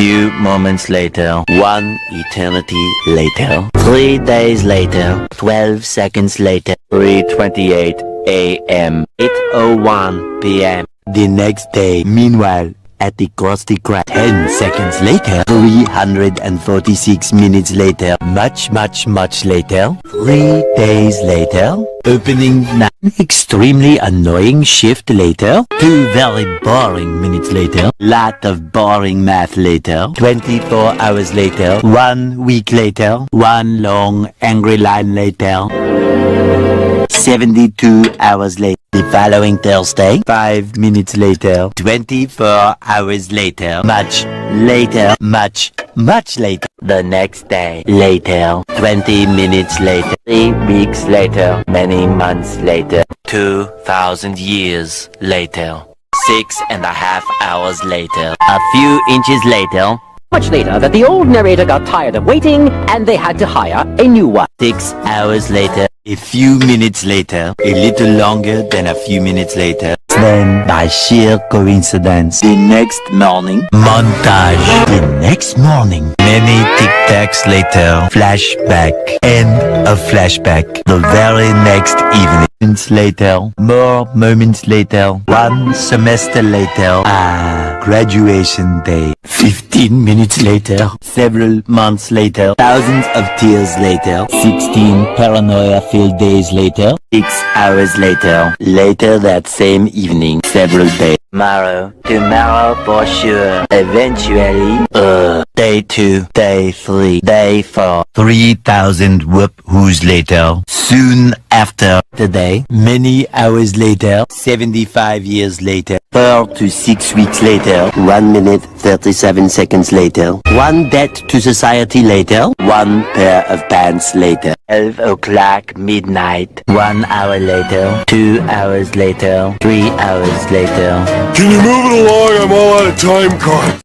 Few moments later, 1 eternity later, 3 days later, 12 seconds later, 3:28 a.m., 8:01 p.m. The next day, meanwhile, at the Krusty Krab, 10 seconds later, 346 minutes later, much later, 3 days later, opening night, extremely annoying shift later, 2 very boring minutes later, lot of boring math later, 24 hours later, 1 week later, 1 long angry line later, 72 hours later. The following Thursday, 5 minutes later, 24 hours later, much later, much later. The next day, later, 20 minutes later, 3 weeks later, many months later, 2,000 years later, 6.5 hours later, a few inches later, Much later that the old narrator got tired of waiting and they had to hire a new one. 6 hours later, a few minutes later, a little longer than a few minutes later. Then, by sheer coincidence, the next morning, montage. The next morning, many tic-tacs later, flashback, and a flashback. The very next evening, moments later, more moments later, 1 semester later, graduation day. 15 minutes later, several months later, thousands of tears later, 16 paranoia-filled days later, 6 hours later, later that same evening, several days. Tomorrow for sure, eventually, day 2, day 3, day 4, 3,000 whoop-whoos later, soon after today, many hours later, 75 years later, 4 to 6 weeks later, 1 minute 37 seconds later, 1 debt to society later, 1 pair of pants later, 12 o'clock midnight, 1 hour later, 2 hours later, 3 hours later. Can you move it along? I'm all out of time card.